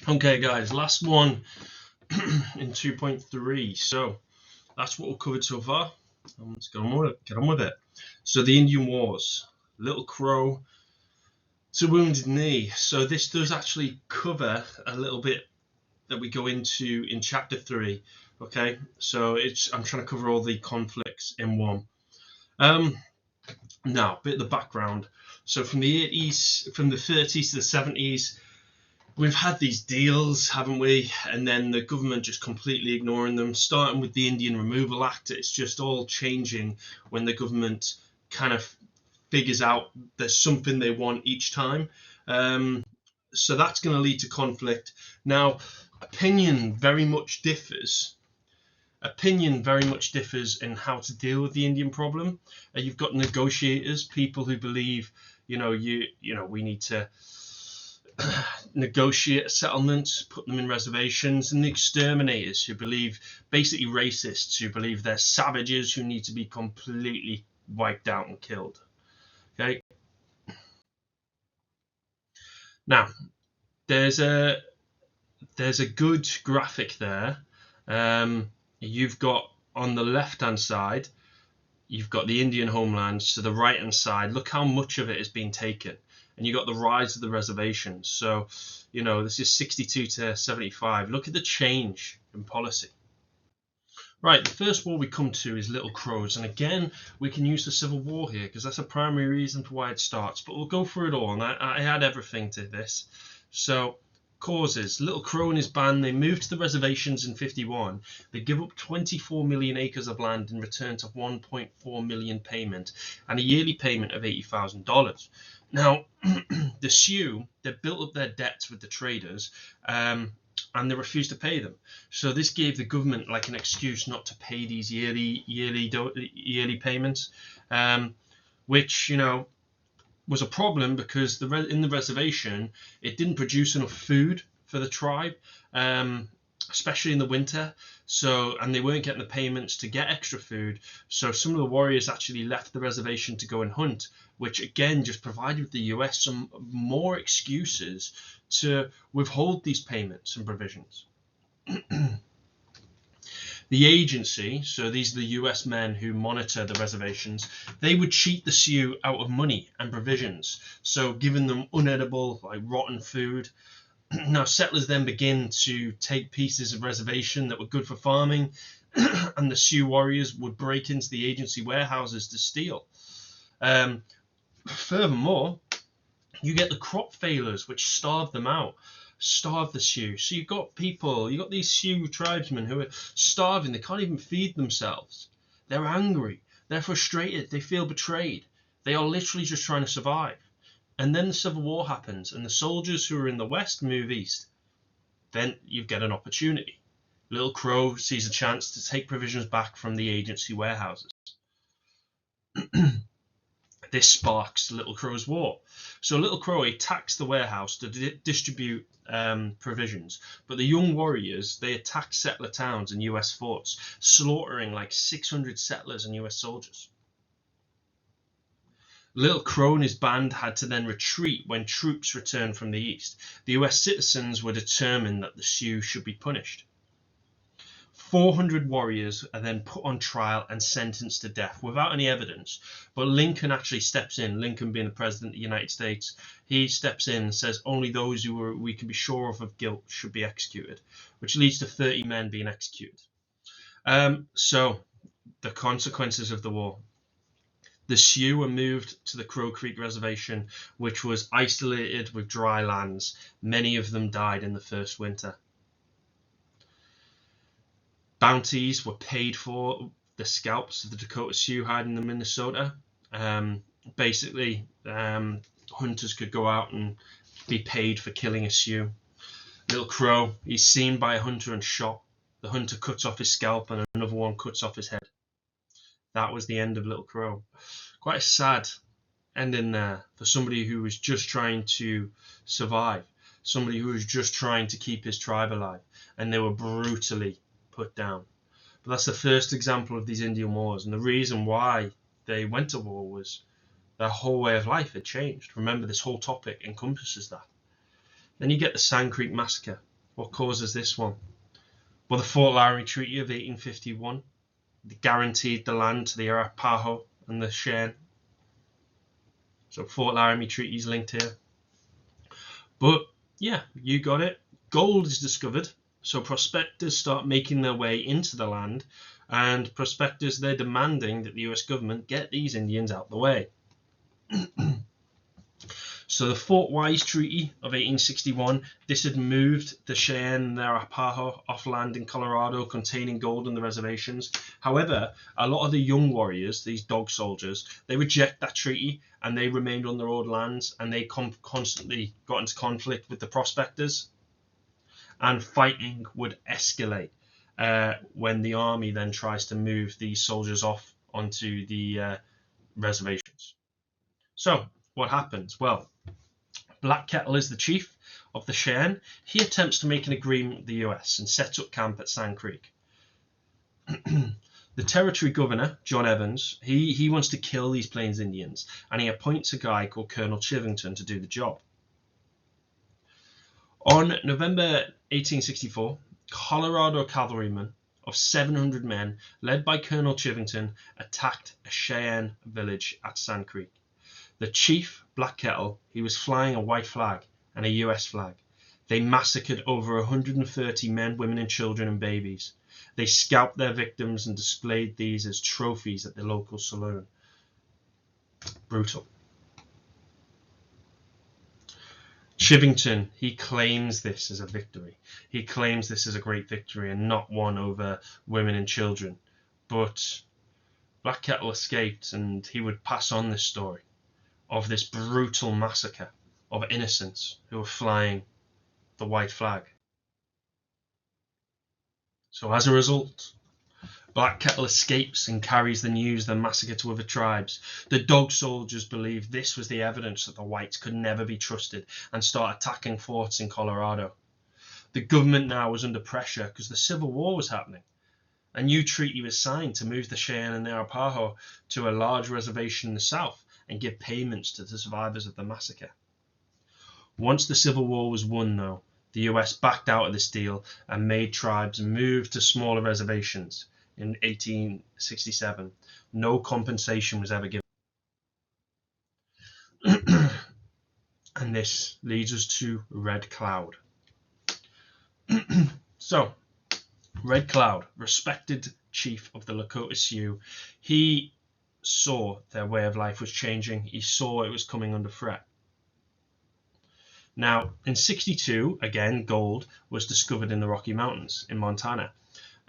Okay, guys, last one in 2.3. So that's what we've covered so far. Let's get on with it. So the Indian Wars, Little Crow to Wounded Knee. So this does actually cover a little bit that we go into in chapter 3. Okay, so I'm trying to cover all the conflicts in one. Now, a bit of the background. So from the 80s, from the 30s to the 70s, we've had these deals, haven't we? And then the government just completely ignoring them, starting with the Indian Removal Act. It's just all changing when the government kind of figures out there's something they want each time. So that's going to lead to conflict. Now, opinion very much differs. Opinion very much differs in how to deal with the Indian problem. You've got negotiators, people who believe, we need to negotiate a settlement, put them in reservations, and the exterminators who believe, basically racists who believe they're savages who need to be completely wiped out and killed. Okay. Now, there's a good graphic there. You've got on the left-hand side, you've got the Indian homeland. To the right-hand side, look how much of it has been taken. And you got the rise of the reservations. So, this is 62 to 75. Look at the change in policy. Right, the first war we come to is Little Crows. And again, we can use the Civil War here because that's a primary reason for why it starts. But we'll go through it all. And I add everything to this. So, causes. Little Crow and his band, they moved to the reservations in 51. They give up 24 million acres of land in return to 1.4 million payment and a yearly payment of $80,000. Now, the Sioux, they built up their debts with the traders, and they refused to pay them. So this gave the government like an excuse not to pay these yearly payments, which was a problem because in the reservation it didn't produce enough food for the tribe, especially in the winter. And they weren't getting the payments to get extra food. So some of the warriors actually left the reservation to go and hunt, which again just provided the US some more excuses to withhold these payments and provisions. The agency, so these are the US men who monitor the reservations, they would cheat the Sioux out of money and provisions, so giving them unedible, like rotten food. Now, settlers then begin to take pieces of reservation that were good for farming, and the Sioux warriors would break into the agency warehouses to steal. Furthermore, you get the crop failures, which starve them out. Starve the Sioux. So you've got these Sioux tribesmen who are starving. They can't even feed themselves. They're angry. They're frustrated. They feel betrayed. They are literally just trying to survive. And then the Civil War happens, and the soldiers who are in the West move east. Then you get an opportunity. Little Crow sees a chance to take provisions back from the agency warehouses. This sparks Little Crow's war. So Little Crow attacks the warehouse to distribute provisions, but the young warriors, they attack settler towns and US forts, slaughtering like 600 settlers and US soldiers. Little Crow and his band had to then retreat when troops returned from the east. The US citizens were determined that the Sioux should be punished. 400 warriors are then put on trial and sentenced to death without any evidence. But Lincoln actually steps in. Lincoln being the president of the United States, he steps in and says only those who we can be sure of guilt should be executed, which leads to 30 men being executed. So the consequences of the war. The Sioux were moved to the Crow Creek Reservation, which was isolated with dry lands. Many of them died in the first winter. Bounties were paid for the scalps of the Dakota Sioux hiding in Minnesota. Basically, hunters could go out and be paid for killing a Sioux. Little Crow, he's seen by a hunter and shot. The hunter cuts off his scalp and another one cuts off his head. That was the end of Little Crow. Quite a sad ending there for somebody who was just trying to survive, somebody who was just trying to keep his tribe alive, and they were brutally put down. But that's the first example of these Indian wars, and the reason why they went to war was their whole way of life had changed. Remember, this whole topic encompasses that. Then you get the Sand Creek Massacre. What causes this one? Well, the Fort Laramie Treaty of 1851 guaranteed the land to the Arapaho and the Cheyenne. So Fort Laramie Treaty is linked here. But yeah, you got it. Gold is discovered, so prospectors start making their way into the land, and prospectors, they're demanding that the US government get these Indians out the way. So the Fort Wise Treaty of 1861, this had moved the Cheyenne and the Arapaho off land in Colorado containing gold on the reservations. However, a lot of the young warriors, these dog soldiers, they reject that treaty and they remained on their old lands, and they constantly got into conflict with the prospectors, and fighting would escalate when the army then tries to move these soldiers off onto the reservations. So what happens? Well, Black Kettle is the chief of the Cheyenne. He attempts to make an agreement with the US and sets up camp at Sand Creek. The territory governor, John Evans, he wants to kill these Plains Indians, and he appoints a guy called Colonel Chivington to do the job. On November 1864, Colorado cavalrymen of 700 men, led by Colonel Chivington, attacked a Cheyenne village at Sand Creek. The chief, Black Kettle, he was flying a white flag and a US flag. They massacred over 130 men, women, and children and babies. They scalped their victims and displayed these as trophies at the local saloon. Brutal. Chivington, he claims this as a victory. He claims this as a great victory and not one over women and children. But Black Kettle escaped, and he would pass on this story of this brutal massacre of innocents who were flying the white flag. So as a result, Black Kettle escapes and carries the news of the massacre to other tribes. The dog soldiers believed this was the evidence that the whites could never be trusted and start attacking forts in Colorado. The government now was under pressure because the Civil War was happening. A new treaty was signed to move the Cheyenne and the Arapaho to a large reservation in the south and give payments to the survivors of the massacre. Once the Civil War was won, though, the US backed out of this deal and made tribes move to smaller reservations. In 1867, no compensation was ever given. And this leads us to Red Cloud. So, Red Cloud, respected chief of the Lakota Sioux, he saw their way of life was changing. He saw it was coming under threat. Now, in 62, again, gold was discovered in the Rocky Mountains in Montana.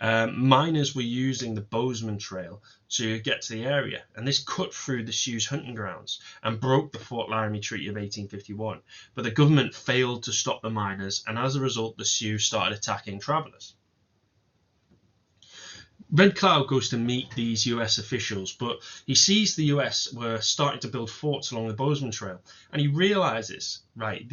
Miners were using the Bozeman Trail to get to the area, and this cut through the Sioux hunting grounds and broke the Fort Laramie Treaty of 1851. But the government failed to stop the miners, and as a result, the Sioux started attacking travelers. Red Cloud goes to meet these US officials, but he sees the US were starting to build forts along the Bozeman Trail, and he realizes, right,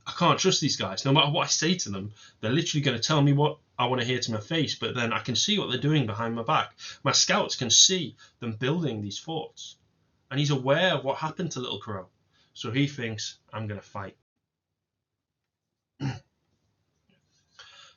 I can't trust these guys. No matter what I say to them, they're literally going to tell me what I want to hear to my face, but then I can see what they're doing behind my back. My scouts can see them building these forts, and he's aware of what happened to Little Crow, so he thinks, I'm going to fight.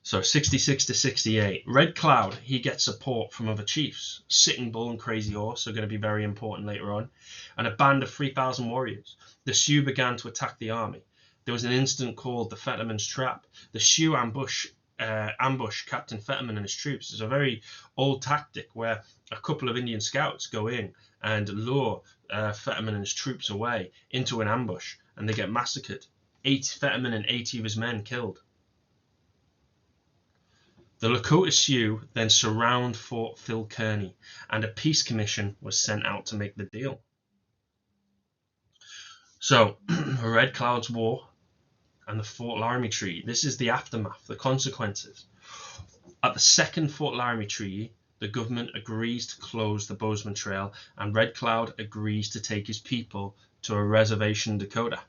So 66 to 68, Red Cloud, he gets support from other chiefs. Sitting Bull and Crazy Horse are going to be very important later on, and a band of 3,000 warriors. The Sioux began to attack the army. There was an incident called the Fetterman's Trap. The Sioux ambush Captain Fetterman and his troops. It's a very old tactic where a couple of Indian scouts go in and lure Fetterman and his troops away into an ambush, and they get massacred. Fetterman and 80 of his men killed. The Lakota Sioux then surround Fort Phil Kearny, and a peace commission was sent out to make the deal. So, Red Cloud's War and the Fort Laramie Treaty. This is the aftermath, the consequences. At the second Fort Laramie Treaty, the government agrees to close the Bozeman Trail, and Red Cloud agrees to take his people to a reservation in Dakota.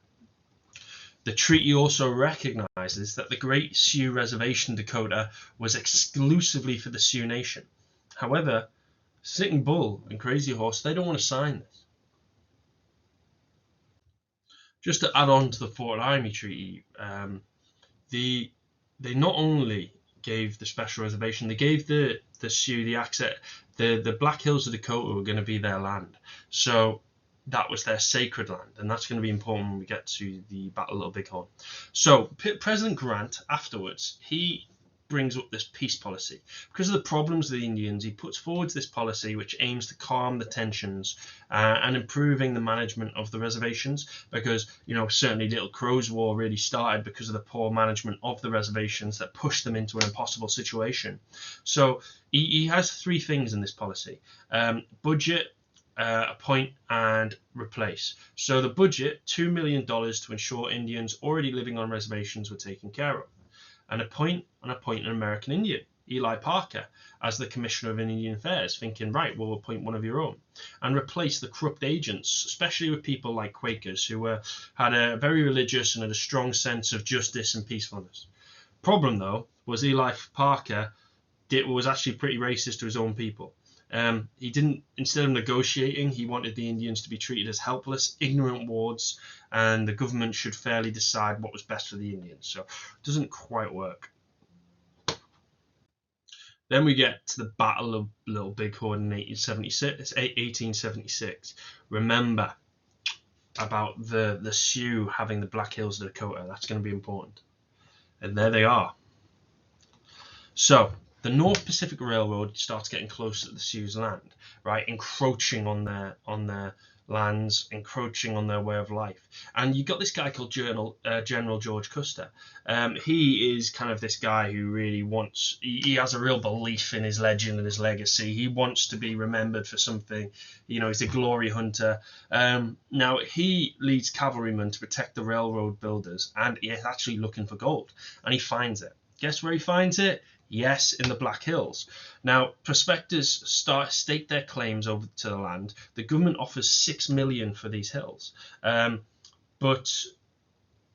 The treaty also recognizes that the Great Sioux Reservation in Dakota was exclusively for the Sioux Nation. However, Sitting Bull and Crazy Horse, they don't want to sign this. Just to add on to the Fort Laramie Treaty, the they not only gave the special reservation, they gave the Sioux the access. The Black Hills of Dakota were going to be their land, so that was their sacred land, and that's going to be important when we get to the Battle of Bighorn. So President Grant, afterwards, he brings up this peace policy. Because of the problems of the Indians, he puts forward this policy which aims to calm the tensions and improving the management of the reservations, because, you know, certainly Little Crow's War really started because of the poor management of the reservations that pushed them into an impossible situation. So he has three things in this policy: budget, appoint, and replace. So the budget, $2 million to ensure Indians already living on reservations were taken care of. And appoint an American Indian, Eli Parker, as the Commissioner of Indian Affairs, thinking, right, we'll appoint one of your own. And replace the corrupt agents, especially with people like Quakers, who had a very religious and had a strong sense of justice and peacefulness. Problem, though, was Eli Parker was actually pretty racist to his own people. He didn't, instead of negotiating, he wanted the Indians to be treated as helpless, ignorant wards, and the government should fairly decide what was best for the Indians. So it doesn't quite work. Then we get to the Battle of Little Bighorn in 1876. Remember about the Sioux having the Black Hills of Dakota. That's going to be important. And there they are. So the North Pacific Railroad starts getting close to the Sioux land, right, encroaching on their lands, encroaching on their way of life. And you got this guy called General George Custer. He is kind of this guy who really wants, he has a real belief in his legend and his legacy. He wants to be remembered for something. You know, he's a glory hunter. Now, he leads cavalrymen to protect the railroad builders, and he's actually looking for gold, and he finds it. Guess where he finds it? Yes, in the Black Hills. Now, prospectors stake their claims over to the land. The government offers $6 million for these hills, but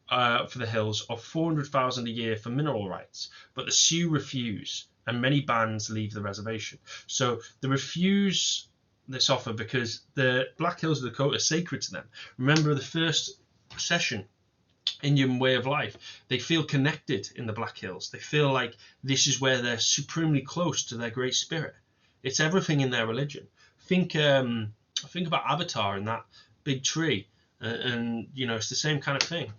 for the hills, of $400,000 a year for mineral rights. But the Sioux refuse, and many bands leave the reservation. So they refuse this offer because the Black Hills of Dakota are sacred to them. Remember the first procession, Indian way of life. They feel connected in the Black Hills. They feel like this is where they're supremely close to their great spirit. It's everything in their religion. Think about Avatar and that big tree, and you know, it's the same kind of thing.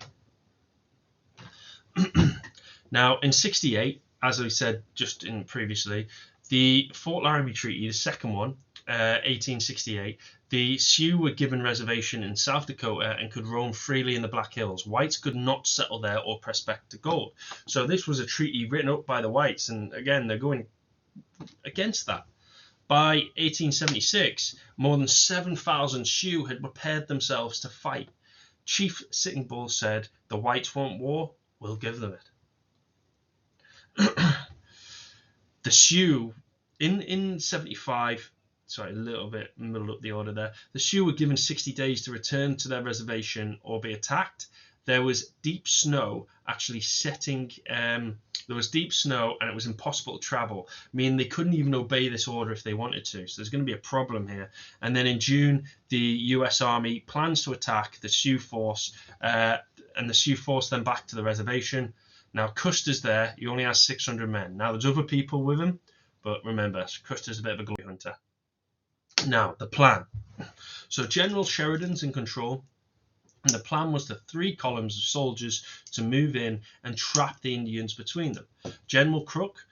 Now, in '68, as I said just in previously, the Fort Laramie Treaty, the second one, 1868, the Sioux were given reservation in South Dakota and could roam freely in the Black Hills. Whites could not settle there or prospect to gold. So this was a treaty written up by the whites, and again, they're going against that. By 1876, more than 7,000 Sioux had prepared themselves to fight. Chief Sitting Bull said, "The whites want war, we'll give them it." The Sioux, in 75, sorry, a little bit middle up the order there. The Sioux were given 60 days to return to their reservation or be attacked. There was deep snow actually setting. There was deep snow and it was impossible to travel, meaning they couldn't even obey this order if they wanted to. So there's going to be a problem here. And then in June, the U.S. Army plans to attack the Sioux force, and the Sioux force them back to the reservation. Now Custer's there. He only has 600 men. Now there's other people with him, but remember, Custer's a bit of a glory hunter. Now, the plan. So General Sheridan's in control, and the plan was for 3 columns of soldiers to move in and trap the Indians between them. General Crook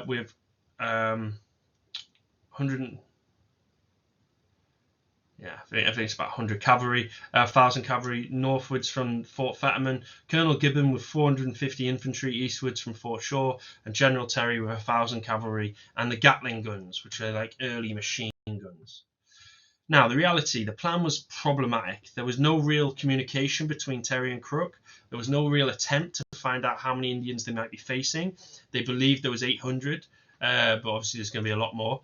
with 100, I think it's about 100 cavalry, 1,000 cavalry northwards from Fort Fetterman, Colonel Gibbon with 450 infantry eastwards from Fort Shaw, and General Terry with 1,000 cavalry and the Gatling guns, which are like early machine guns. Now, the reality, the plan was problematic. There was no real communication between Terry and Crook. There was no real attempt to find out how many Indians they might be facing. They believed there was 800, but obviously there's going to be a lot more.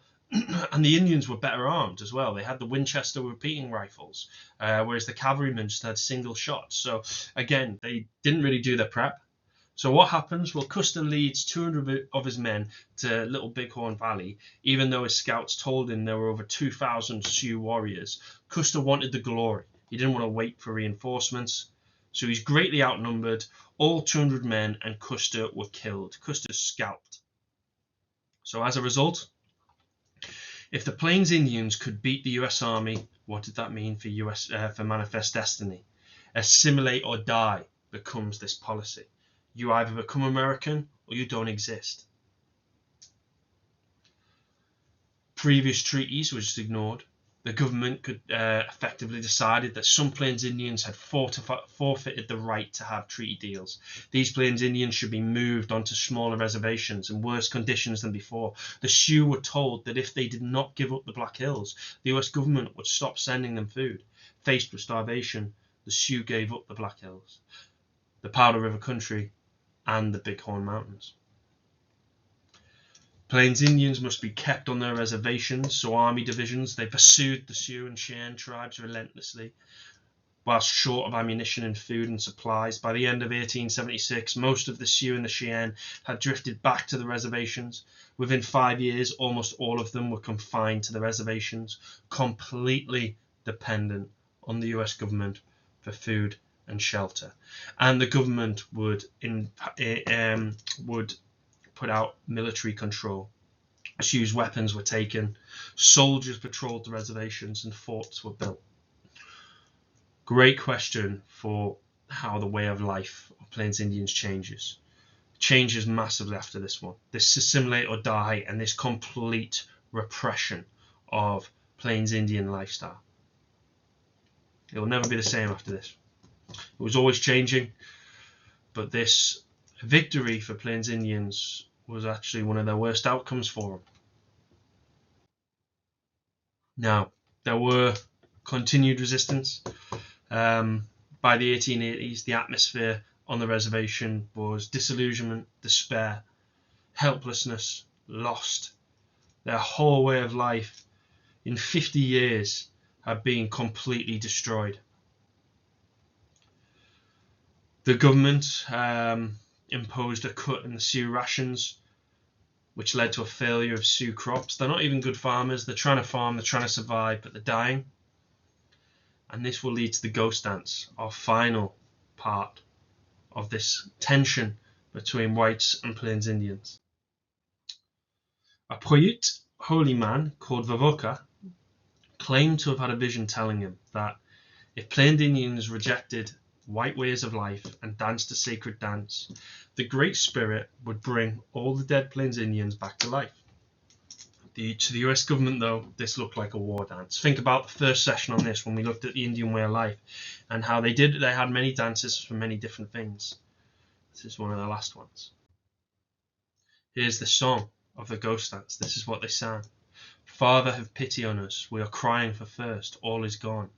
And the Indians were better armed as well. They had the Winchester repeating rifles, whereas the cavalrymen just had single shots. So again, they didn't really do their prep. So what happens? Well, Custer leads 200 of his men to Little Bighorn Valley, even though his scouts told him there were over 2,000 Sioux warriors. Custer wanted the glory. He didn't want to wait for reinforcements. So he's greatly outnumbered, all 200 men, and Custer were killed. Custer's scalped. So as a result, if the Plains Indians could beat the US Army, what did that mean for Manifest Destiny? Assimilate or die becomes this policy. You either become American or you don't exist. Previous treaties were just ignored. The government could effectively decided that some Plains Indians had forfeited the right to have treaty deals. These Plains Indians should be moved onto smaller reservations in worse conditions than before. The Sioux were told that if they did not give up the Black Hills, the US government would stop sending them food. Faced with starvation, the Sioux gave up the Black Hills, the Powder River Country, and the Bighorn Mountains. Plains Indians must be kept on their reservations, so army divisions, they pursued the Sioux and Cheyenne tribes relentlessly. Whilst short of ammunition and food and supplies, by the end of 1876, most of the Sioux and the Cheyenne had drifted back to the reservations. Within 5 years, almost all of them were confined to the reservations, completely dependent on the US government for food and shelter. And the government would put out military control. Sioux's weapons were taken, soldiers patrolled the reservations, and forts were built. Great question for how the way of life of Plains Indians changes. Changes massively after this one. This assimilate or die and this complete repression of Plains Indian lifestyle. It will never be the same after this. It was always changing, but this victory for Plains Indians was actually one of their worst outcomes for them. Now, there were continued resistance. By the 1880s, the atmosphere on the reservation was disillusionment, despair, helplessness, lost. Their whole way of life in 50 years had been completely destroyed. The government imposed a cut in the Sioux rations, which led to a failure of Sioux crops. They're not even good farmers. They're trying to farm, they're trying to survive, but they're dying. And this will lead to the ghost dance, our final part of this tension between whites and Plains Indians. A Paiute holy man called Vovoka claimed to have had a vision telling him that if Plains Indians rejected white ways of life and danced a sacred dance, the Great Spirit would bring all the dead Plains Indians back to life. To the US government, though, this looked like a war dance. Think about the first session on this when we looked at the Indian way of life and how they had many dances for many different things. This is one of the last ones. Here's the song of the ghost dance. This is what they sang. Father, have pity on us. We are crying for thirst. All is gone.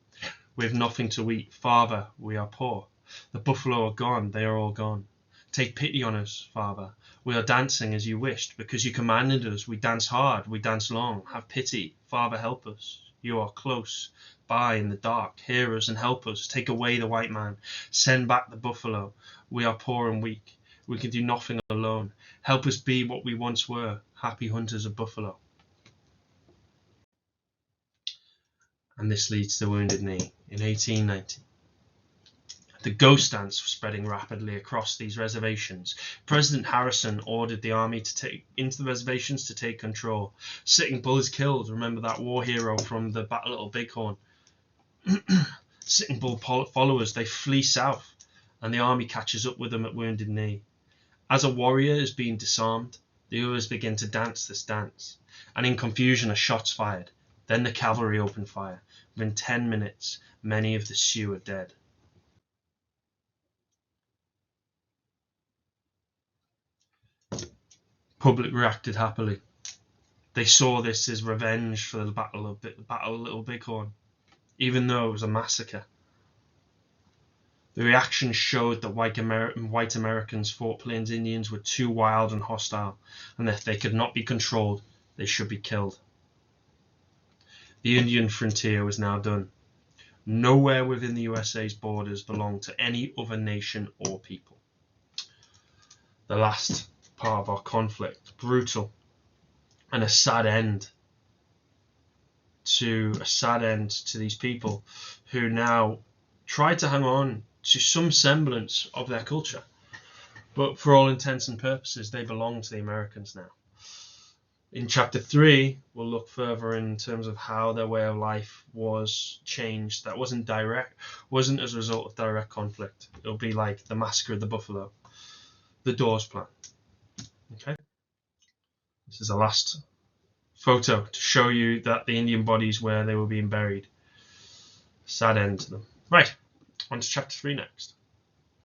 We have nothing to eat. Father, we are poor. The buffalo are gone. They are all gone. Take pity on us, Father. We are dancing as you wished, because you commanded us. We dance hard, we dance long. Have pity, Father, help us. You are close by in the dark. Hear us and help us. Take away the white man. Send back the buffalo. We are poor and weak. We can do nothing alone. Help us be what we once were, happy hunters of buffalo. And this leads to Wounded Knee in 1890. The ghost dance was spreading rapidly across these reservations. President Harrison ordered the army to take into the reservations to take control. Sitting Bull is killed. Remember that war hero from the Battle of Little Bighorn. Sitting Bull followers, they flee south, and the army catches up with them at Wounded Knee. As a warrior is being disarmed, the others begin to dance this dance, and in confusion are shots fired. Then the cavalry open fire. Within 10 minutes, many of the Sioux are dead. Public reacted happily. They saw this as revenge for the Battle of Little Bighorn, even though it was a massacre. The reaction showed that white Americans thought Plains Indians were too wild and hostile, and that if they could not be controlled, they should be killed. The Indian frontier was now done. Nowhere within the USA's borders belonged to any other nation or people. The last part of our conflict, brutal, and a sad end to these people who now tried to hang on to some semblance of their culture. But for all intents and purposes, they belong to the Americans now. In chapter 3, we'll look further in terms of how their way of life was changed. That wasn't as a result of direct conflict. It'll be like the Massacre of the Buffalo, the Dawes Plan. Okay, this is the last photo to show you that the Indian bodies where they were being buried. Sad end to them. Right, on to chapter 3 next.